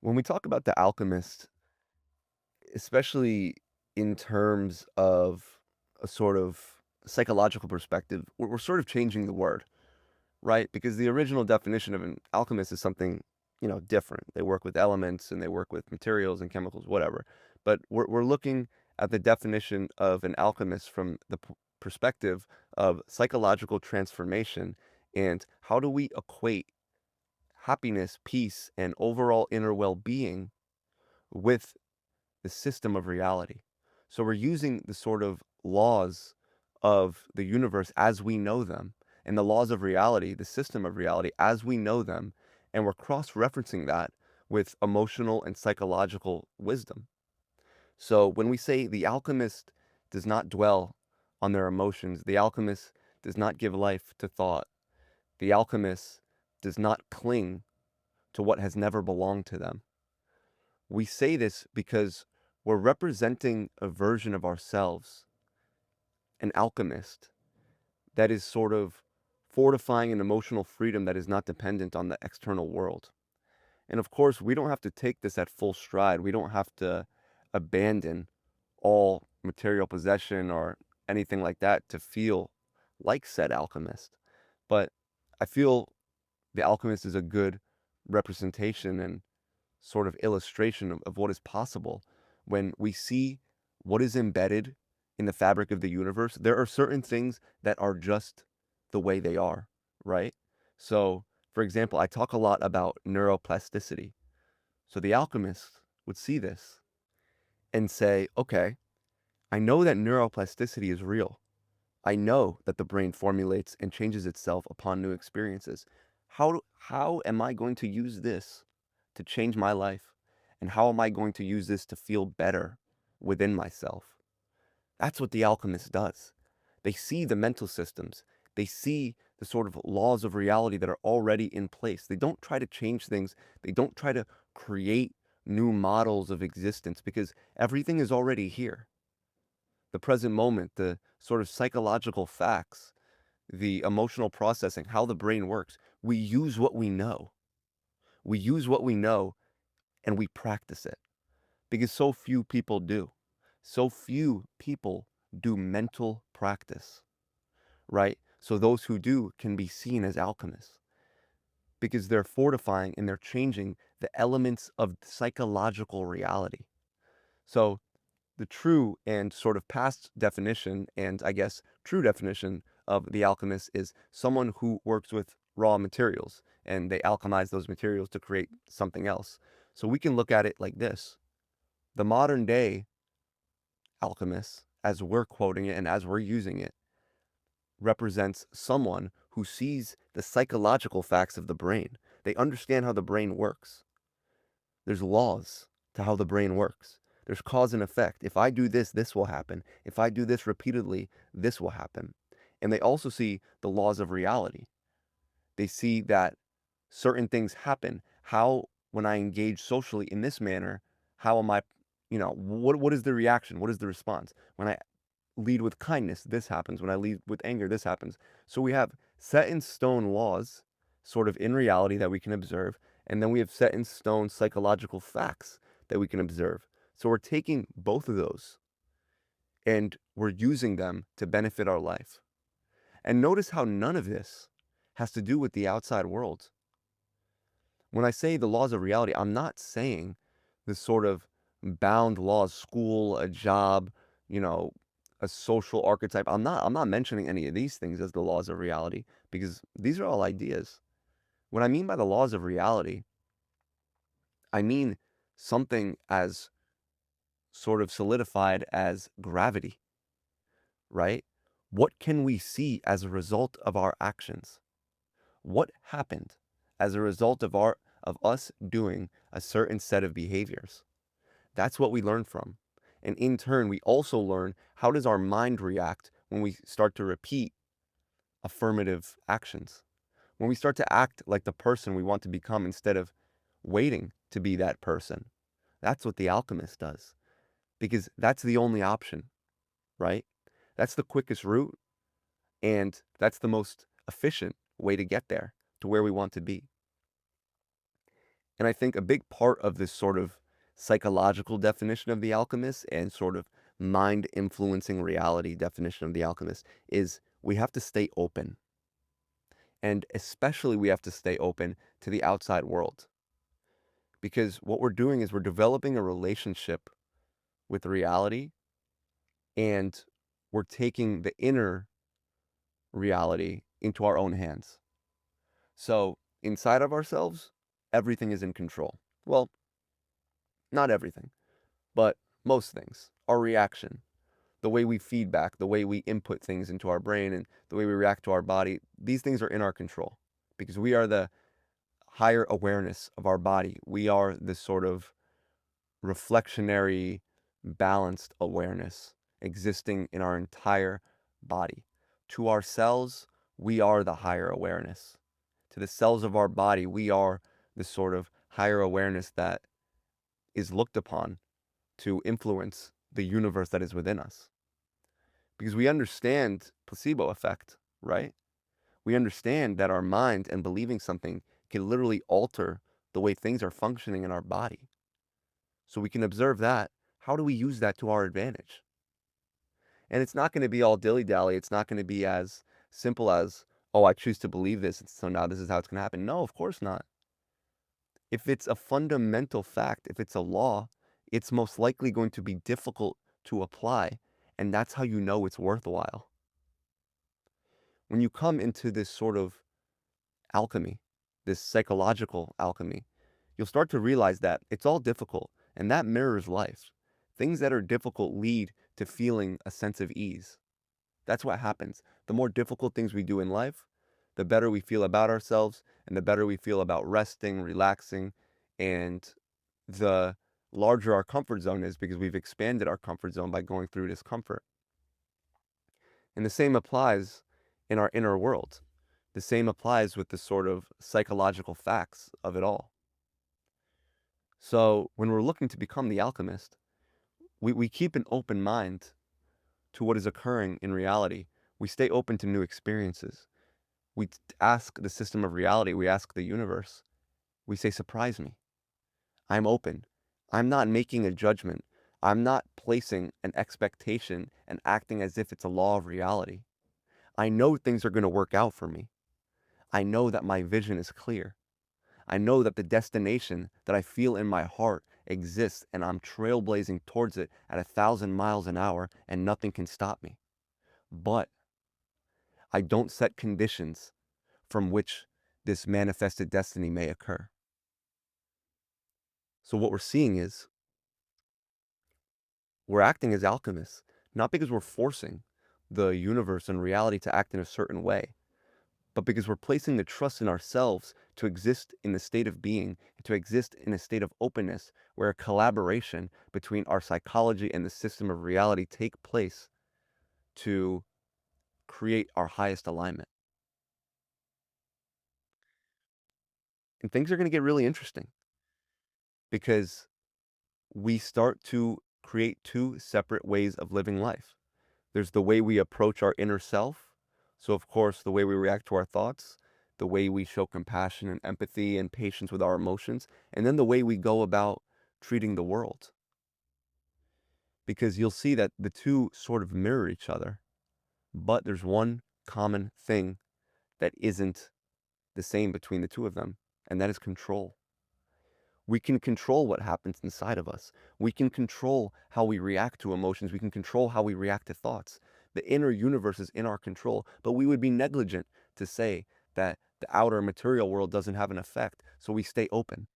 When we talk about the alchemist, especially in terms of a sort of psychological perspective, we're sort of changing the word, right? Because the original definition of an alchemist is something, different. They work with elements and they work with materials and chemicals, whatever. But we're looking at the definition of an alchemist from the perspective of psychological transformation and how do we equate happiness, peace, and overall inner well-being with the system of reality. So we're using the sort of laws of the universe as we know them, and the laws of reality, the system of reality as we know them, and we're cross-referencing that with emotional and psychological wisdom. So when we say the alchemist does not dwell on their emotions, the alchemist does not give life to thought, the alchemist does not cling to what has never belonged to them. We say this because we're representing a version of ourselves, an alchemist, that is sort of fortifying an emotional freedom that is not dependent on the external world. And of course, we don't have to take this at full stride. We don't have to abandon all material possession or anything like that to feel like said alchemist. But I feel the alchemist is a good representation and sort of illustration of what is possible when we see what is embedded in the fabric of the universe. There are certain things that are just the way they are, right? So, for example, I talk a lot about neuroplasticity. So the alchemist would see this and say, okay, I know that neuroplasticity is real. I know that the brain formulates and changes itself upon new experiences. How am I going to use this to change my life? And how am I going to use this to feel better within myself? That's what the alchemist does. They see the mental systems. They see the sort of laws of reality that are already in place. They don't try to change things. They don't try to create new models of existence because everything is already here. The present moment, the sort of psychological facts, the emotional processing, how the brain works. We use what we know. We use what we know and we practice it because so few people do. So few people do mental practice, right? So those who do can be seen as alchemists because they're fortifying and they're changing the elements of psychological reality. So the true and sort of past definition, and I guess true definition of the alchemist is someone who works with raw materials and they alchemize those materials to create something else. So we can look at it like this. The modern day alchemist, as we're quoting it and as we're using it, represents someone who sees the psychological facts of the brain. They understand how the brain works. There's laws to how the brain works. There's cause and effect. If I do this, this will happen. If I do this repeatedly, this will happen. And they also see the laws of reality. They see that certain things happen. How, when I engage socially in this manner, how am I, what is the reaction? What is the response? When I lead with kindness, this happens. When I lead with anger, this happens. So we have set in stone laws, sort of in reality that we can observe, and then we have set in stone psychological facts that we can observe. So we're taking both of those and we're using them to benefit our life. And notice how none of this has to do with the outside world. When I say the laws of reality, I'm not saying this sort of bound laws, school, a job, you know, a social archetype. I'm not mentioning any of these things as the laws of reality because these are all ideas. What I mean by the laws of reality, I mean something as sort of solidified as gravity, right? What can we see as a result of our actions? What happened as a result of us doing a certain set of behaviors? That's what we learn from. And in turn, we also learn how does our mind react when we start to repeat affirmative actions? When we start to act like the person we want to become instead of waiting to be that person. That's what the alchemist does because that's the only option, right? That's the quickest route and that's the most efficient way to get there to where we want to be. And I think a big part of this sort of psychological definition of the alchemist and sort of mind influencing reality definition of the alchemist is we have to stay open. And especially we have to stay open to the outside world. Because what we're doing is we're developing a relationship with reality and we're taking the inner reality into our own hands. So inside of ourselves, everything is in control. Well, not everything, but most things. Our reaction, the way we feedback, the way we input things into our brain, and the way we react to our body, these things are in our control because we are the higher awareness of our body. We are this sort of reflectionary, balanced awareness existing in our entire body. To ourselves, we are the higher awareness. To the cells of our body, we are the sort of higher awareness that is looked upon to influence the universe that is within us. Because we understand placebo effect, right? We understand that our mind and believing something can literally alter the way things are functioning in our body. So we can observe that. How do we use that to our advantage? And it's not going to be all dilly-dally. It's not going to be as simple as, oh, I choose to believe this, and so now this is how it's going to happen. No, of course not. If it's a fundamental fact, if it's a law, it's most likely going to be difficult to apply, and that's how you know it's worthwhile. When you come into this sort of alchemy, this psychological alchemy, you'll start to realize that it's all difficult, and that mirrors life. Things that are difficult lead to feeling a sense of ease. That's what happens. The more difficult things we do in life, the better we feel about ourselves, and the better we feel about resting, relaxing, and the larger our comfort zone is because we've expanded our comfort zone by going through discomfort. And the same applies in our inner world. The same applies with the sort of psychological facts of it all. So when we're looking to become the alchemist, we keep an open mind to what is occurring in reality. We stay open to new experiences. We ask the system of reality, we ask the universe, we say, surprise me. I'm open. I'm not making a judgment. I'm not placing an expectation and acting as if it's a law of reality. I know things are going to work out for me. I know that my vision is clear. I know that the destination that I feel in my heart exists and I'm trailblazing towards it at 1,000 miles an hour and nothing can stop me. But I don't set conditions from which this manifested destiny may occur. So what we're seeing is we're acting as alchemists, not because we're forcing the universe and reality to act in a certain way, but because we're placing the trust in ourselves to exist in the state of being, to exist in a state of openness where a collaboration between our psychology and the system of reality take place to create our highest alignment. And things are going to get really interesting because we start to create two separate ways of living life. There's the way we approach our inner self. So, of course, the way we react to our thoughts, the way we show compassion and empathy and patience with our emotions, and then the way we go about treating the world. Because you'll see that the two sort of mirror each other, but there's one common thing that isn't the same between the two of them, and that is control. We can control what happens inside of us. We can control how we react to emotions. We can control how we react to thoughts. The inner universe is in our control, but we would be negligent to say that the outer material world doesn't have an effect. So we stay open.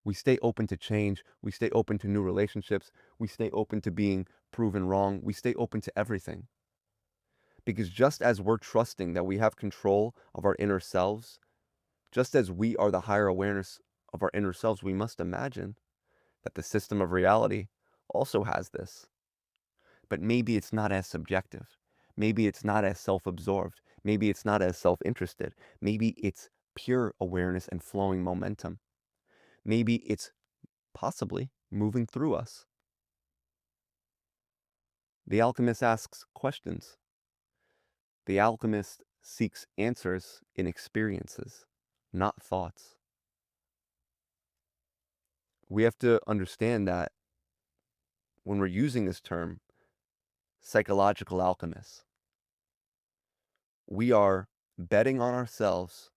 We stay open to change. We stay open to new relationships. We stay open to being proven wrong. We stay open to everything. Because just as we're trusting that we have control of our inner selves, just as we are the higher awareness of our inner selves, we must imagine that the system of reality also has this. But maybe it's not as subjective. Maybe it's not as self-absorbed. Maybe it's not as self-interested. Maybe it's pure awareness and flowing momentum. Maybe it's possibly moving through us. The alchemist asks questions. The alchemist seeks answers in experiences. not thoughts. We have to understand that when we're using this term, psychological alchemists, we are betting on ourselves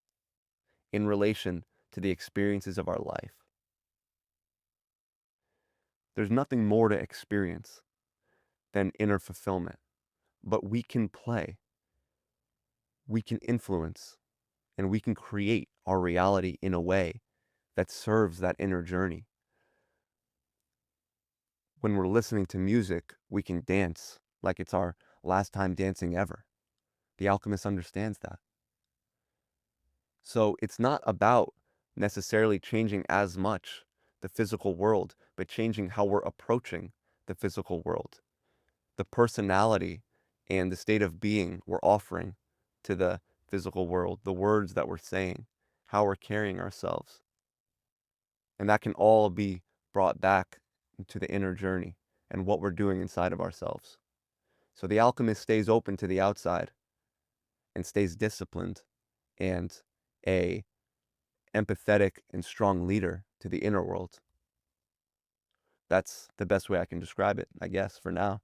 in relation to the experiences of our life. There's nothing more to experience than inner fulfillment, but we can play, we can influence, and we can create our reality in a way that serves that inner journey. When we're listening to music, we can dance like it's our last time dancing ever. The alchemist understands that. So it's not about necessarily changing as much the physical world, but changing how we're approaching the physical world, the personality and the state of being we're offering to the physical world, the words that we're saying, how we're carrying ourselves. And that can all be brought back to the inner journey and what we're doing inside of ourselves. So the alchemist stays open to the outside and stays disciplined and a empathetic and strong leader to the inner world. That's the best way I can describe it, I guess, for now.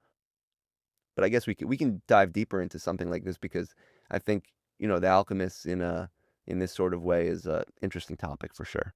But I guess we can dive deeper into something like this because I think, the alchemists in this sort of way is a interesting topic for sure.